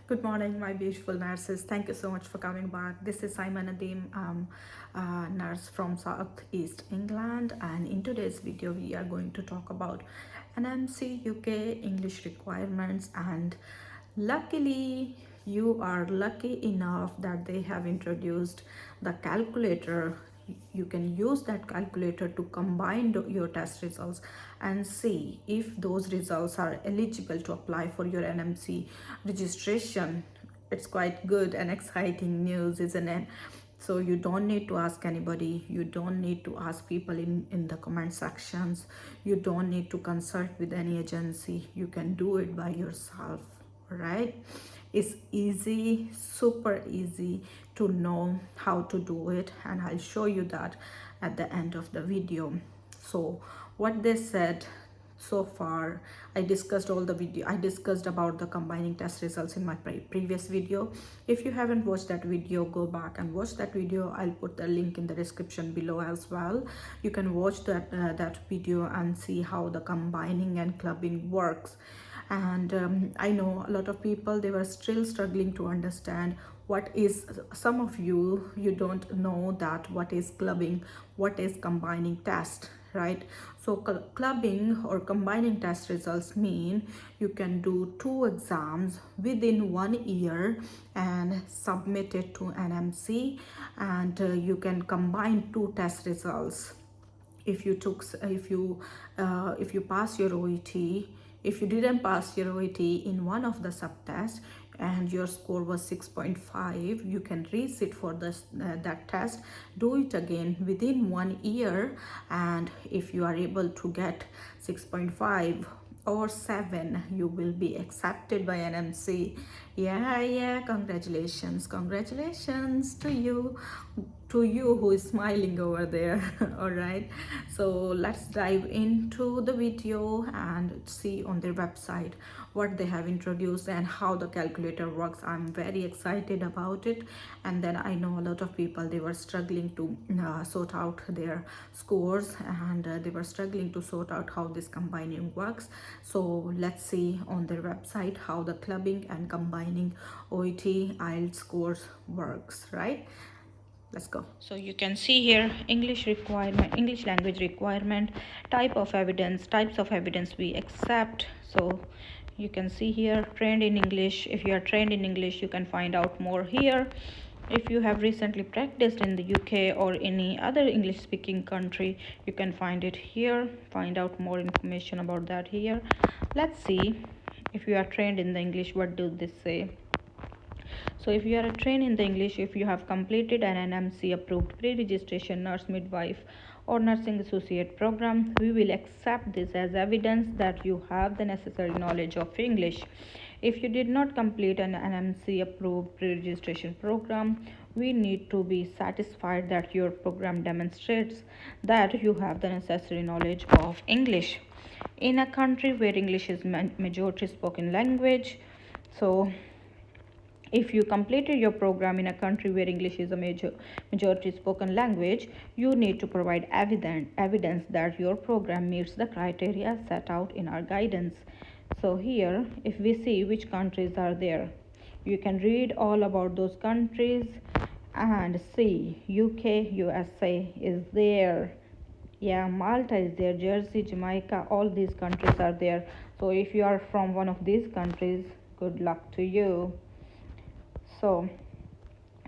Good morning, my beautiful nurses. Thank you so much for coming back. This is Simon Nadeem, nurse from Southeast England, and in today's video, we are going to talk about NMC UK English requirements. And luckily, you are lucky enough that they have introduced the calculator. You can use that calculator to combine your test results and see if those results are eligible to apply for your NMC registration. It's quite good and exciting news, isn't it? So you don't need to ask anybody, you don't need to ask people in the comment sections, you don't need to consult with any agency, you can do it by yourself, right? It's easy, super easy to know how to do it, and I'll show you that at the end of the video. So what they said so far, I discussed about the combining test results in my previous video. If you haven't watched that video, go back and watch that video. I'll put the link in the description below as well. You can watch that video and see how the combining and clubbing works. And I know a lot of people, they were still struggling to understand what is, some of you don't know that what is clubbing, what is combining test, right? So clubbing or combining test results mean you can do 2 exams within 1 year and submit it to NMC, and you can combine 2 test results. If you pass your OET, if you didn't pass your OET in one of the subtests and your score was 6.5, you can resit for that test, do it again within 1 year, and if you are able to get 6.5 or 7, you will be accepted by NMC. Yeah, congratulations to you who is smiling over there. All right, so let's dive into the video and see on their website what they have introduced and how the calculator works. I'm very excited about it, and then I know a lot of people, they were struggling to sort out their scores, and they were struggling to sort out how this combining works. So let's see on their website how the clubbing and combining OET IELTS scores works, right? Let's go. So you can see here English requirement, English language requirement, types of evidence we accept. So you can see here trained in English. If you are trained in English, you can find out more here. If you have recently practiced in the UK or any other English speaking country, you can find it here. Find out more information about that here. Let's see if you are trained in the English, what do they say? So if you are trained in the English, if you have completed an NMC approved pre-registration nurse midwife or nursing associate program, we will accept this as evidence that you have the necessary knowledge of English. If you did not complete an NMC approved pre-registration program, we need to be satisfied that your program demonstrates that you have the necessary knowledge of English. In a country where English is majority spoken language, so if you completed your program in a country where English is a majority spoken language, you need to provide evidence that your program meets the criteria set out in our guidance. So here, if we see which countries are there, you can read all about those countries and see UK, USA is there. Yeah, Malta is there, Jersey, Jamaica, all these countries are there. So if you are from one of these countries, good luck to you. So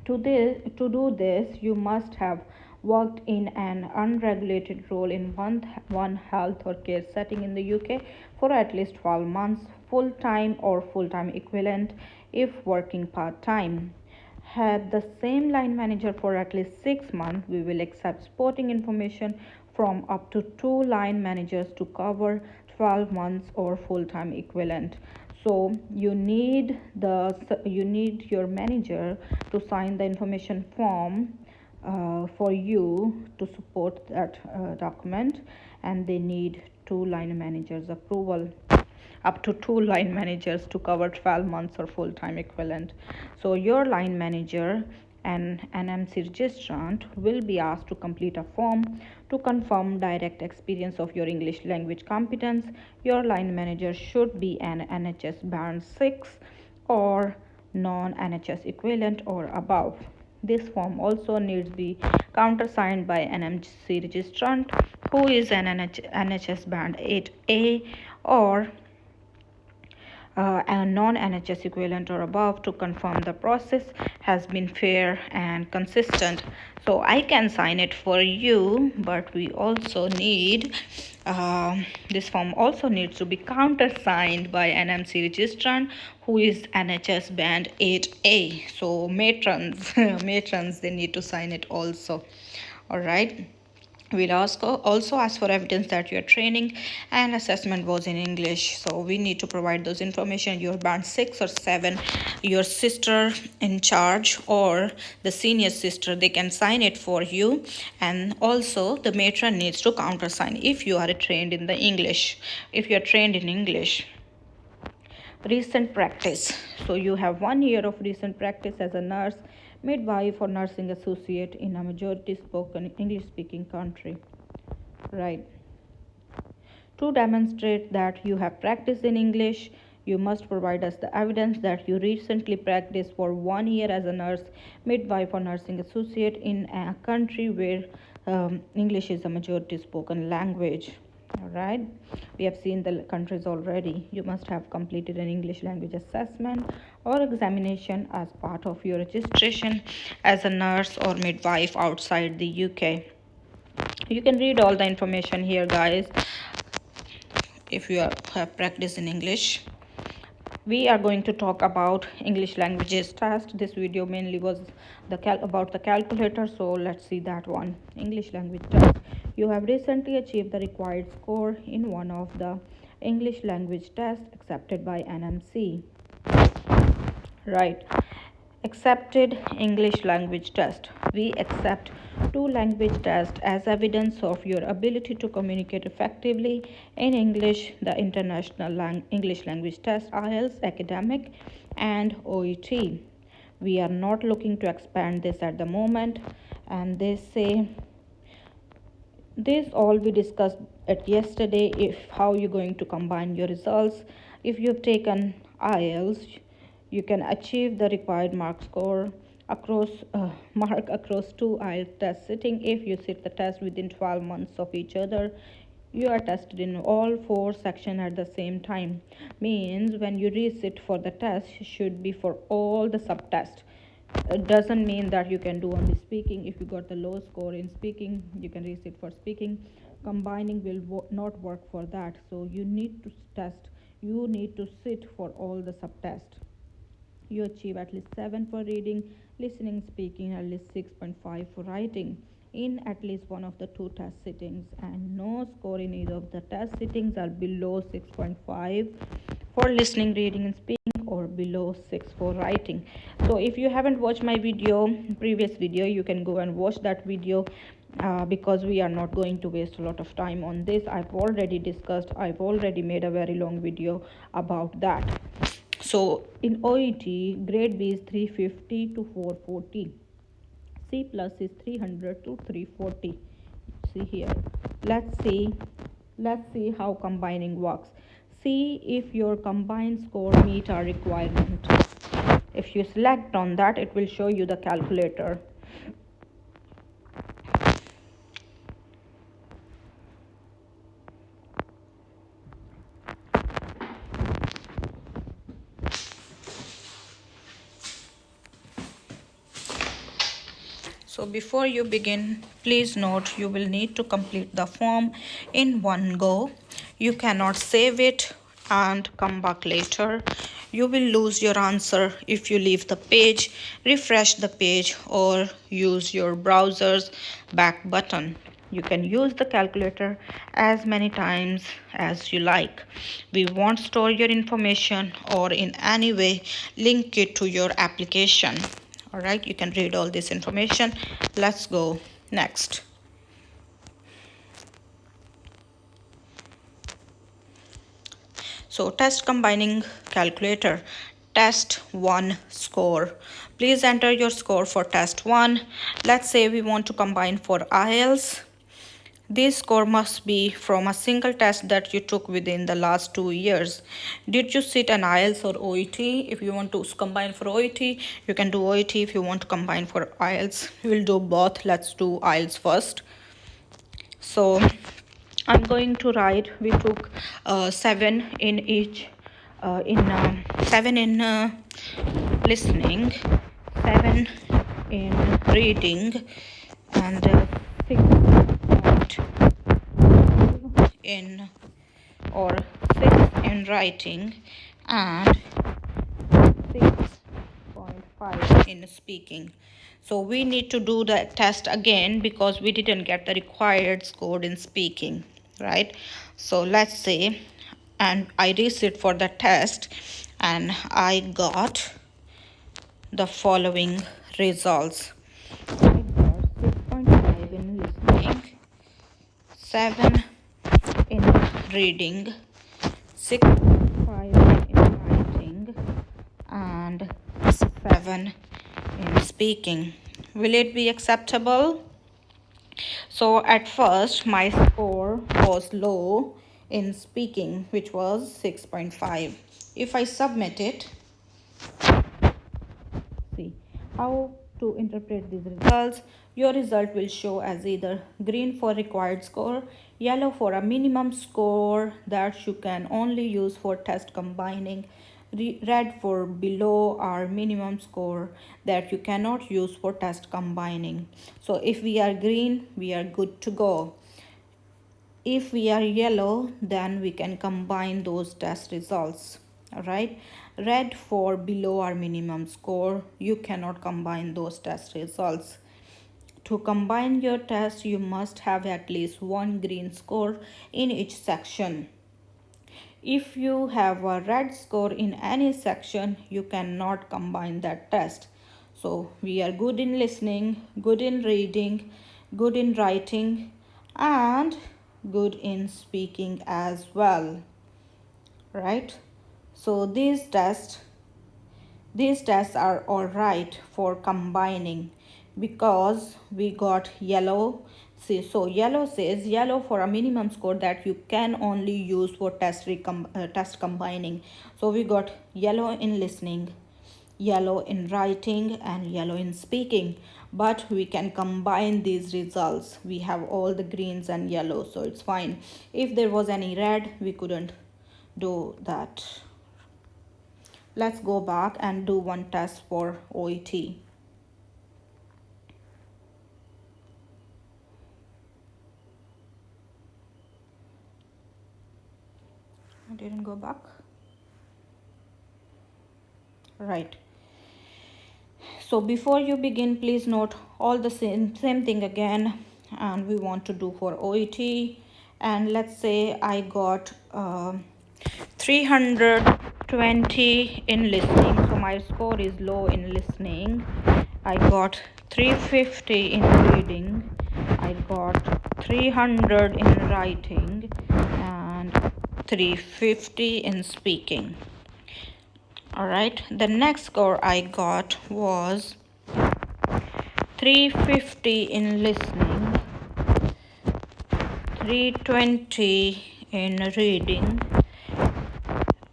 to do this, you must have worked in an unregulated role in one health or care setting in the UK for at least 12 months, full-time or full-time equivalent if working part-time. Had the same line manager for at least 6 months, we will accept supporting information from up to 2 line managers to cover 12 months or full-time equivalent. So you need your manager to sign the information form for you to support that document, and they need 2 line managers approval, up to 2 line managers to cover 12 months or full-time equivalent. So your line manager and NMC registrant will be asked to complete a form to confirm direct experience of your English language competence. Your line manager should be an NHS band 6 or non-NHS equivalent or above. This form also needs to be countersigned by NMC registrant who is an NHS band 8A or a non-NHS equivalent or above to confirm the process has been fair and consistent. So I can sign it for you, but we also need this form also needs to be countersigned by NMC registrant who is NHS band 8A. So matrons matrons, they need to sign it also. All right. We'll also ask for evidence that your training and assessment was in English. So we need to provide those information. Your band 6 or 7, your sister in charge or the senior sister, they can sign it for you. And also the matron needs to countersign if you are trained in the English. If you're trained in English. Recent practice. So you have 1 year of recent practice as a nurse, midwife or nursing associate in a majority spoken English speaking country. Right. To demonstrate that you have practiced in English, you must provide us the evidence that you recently practiced for 1 year as a nurse, midwife or nursing associate in a country where English is a majority spoken language. All right, we have seen the countries already. You must have completed an English language assessment or examination as part of your registration as a nurse or midwife outside the UK. You can read all the information here, guys, if you have practice in English. We are going to talk about English languages test. This video mainly was about the calculator, so let's see that one. English language test. You have recently achieved the required score in one of the English language tests accepted by NMC. Right. Accepted English language test. We accept 2 language tests as evidence of your ability to communicate effectively in English: the International English Language Test (IELTS) academic and OET. We are not looking to expand this at the moment, and they say this all we discussed at yesterday. If how you're going to combine your results. If you've taken IELTS, you can achieve the required mark score across 2 IELTS test sitting. If you sit the test within 12 months of each other, you are tested in all 4 sections at the same time. Means when you resit for the test, should be for all the subtests. It doesn't mean that you can do only speaking. If you got the low score in speaking, you can resit for speaking. Combining will not work for that. So you need to sit for all the subtests. You achieve at least 7 for reading, listening, speaking, at least 6.5 for writing in at least one of the 2 test sittings, and no score in either of the test sittings are below 6.5 for listening, reading and speaking, or below 6 for writing. So if you haven't watched my previous video, you can go and watch that video. Because we are not going to waste a lot of time on this. I've already made a very long video about that. So in OET, grade B is 350 to 440. C plus is 300 to 340. See here. Let's see how combining works. See if your combined score meet our requirement. If you select on that, it will show you the calculator. So before you begin, please note you will need to complete the form in one go. You cannot save it and come back later. You will lose your answer if you leave the page, refresh the page, or use your browser's back button. You can use the calculator as many times as you like. We won't store your information or in any way link it to your application. All right, you can read all this information. Let's go next. So test combining calculator. Test 1 score. Please enter your score for test 1. Let's say we want to combine for IELTS. This score must be from a single test that you took within the last 2 years. Did you sit an IELTS or OET? If you want to combine for OET, you can do OET. If you want to combine for IELTS, we will do both. Let's do IELTS first. So I'm going to write. We took 7 in each, in 7 in listening, 7 in reading, and 6 in or 6 in writing, and 6.5 in speaking. So we need to do the test again because we didn't get the required score in speaking, right? So let's say, and I resit for the test and I got the following results. I got 6.5 in listening, 7 in reading, 6.5 in writing, and 7 in speaking. Will it be acceptable? So at first my score was low in speaking, which was 6.5. If I submit it, see how to interpret these results. Your result will show as either green for required score, yellow for a minimum score that you can only use for test combining, red for below our minimum score that you cannot use for test combining. So if we are green, we are good to go. If we are yellow, then we can combine those test results. All right, red for below our minimum score, you cannot combine those test results. To combine your test, you must have at least one green score in each section. If you have a red score in any section, you cannot combine that test. So we are good in listening, good in reading, good in writing, and good in speaking as well, right? So these tests are all right for combining because we got yellow. See, so yellow says yellow for a minimum score that you can only use for test combining. So we got yellow in listening, yellow in writing, and yellow in speaking. But we can combine these results. We have all the greens and yellow, so it's fine. If there was any red, we couldn't do that. Let's go back and do one test for OET. I didn't go back. Right. So before you begin, please note all the same thing again, and we want to do for OET. And let's say I got 320 in listening, so my score is low in listening. I got 350 in reading, I got 300 in writing, and 350 in speaking. All right, the next score I got was 350 in listening, 320 in reading,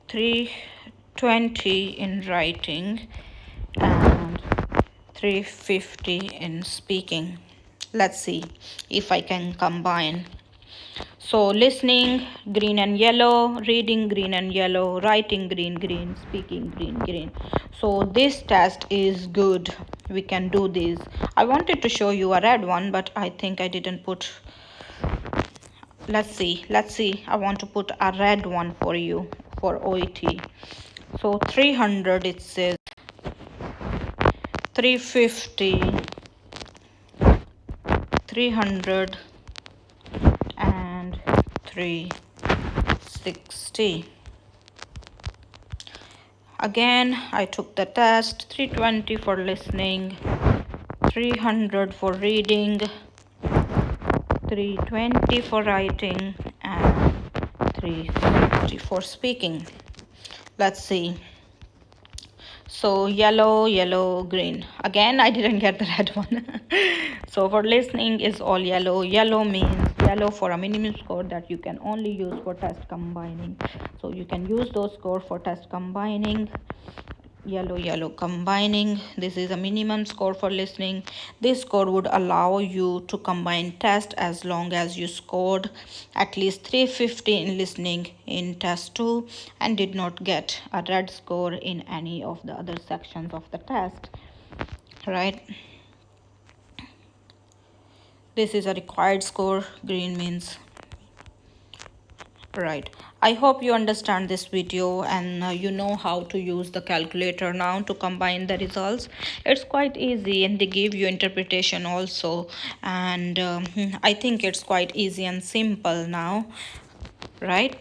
320 in writing, and 350 in speaking. Let's see if I can combine. So listening, green and yellow, reading, green and yellow, writing, green, green, speaking, green, green. So this test is good. We can do this. I wanted to show you a red one, but I think I didn't put. Let's see. I want to put a red one for you for OET. So 300, it says 350, 300, and 360. Again, I took the test. 320 for listening, 300 for reading, 320 for writing, and 350 for speaking. Let's see. So yellow, yellow, green. Again, I didn't get the red one. So for listening is all yellow. Yellow means yellow for a minimum score that you can only use for test combining. So you can use those score for test combining. Yellow combining, this is a minimum score for listening. This score would allow you to combine test as long as you scored at least 350 in listening in test 2 and did not get a red score in any of the other sections of the test, right? This is a required score. Green means right. I hope you understand this video and you know how to use the calculator now to combine the results. It's quite easy and they give you interpretation also, and I think it's quite easy and simple now, right?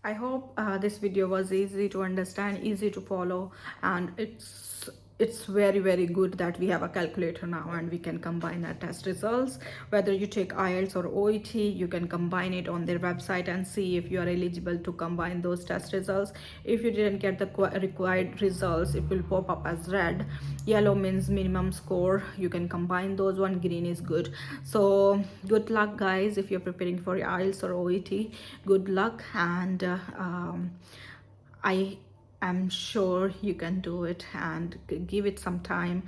I hope this video was easy to understand, easy to follow, and it's very good that we have a calculator now and we can combine our test results. Whether you take IELTS or OET, you can combine it on their website and see if you are eligible to combine those test results. If you didn't get the required results, it will pop up as red. Yellow means minimum score, you can combine those. One green is good. So good luck guys, if you're preparing for your IELTS or OET. Good luck, and I am sure you can do it, and give it some time.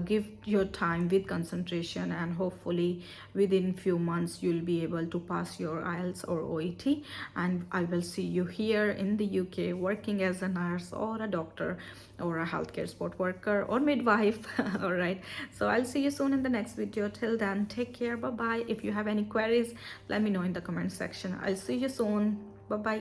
Give your time with concentration, and hopefully within few months you'll be able to pass your IELTS or OET, and I will see you here in the UK working as a nurse or a doctor or a healthcare support worker or midwife. All right, so I'll see you soon in the next video. Till then, take care. Bye bye. If you have any queries, let me know in the comment section. I'll see you soon. Bye bye.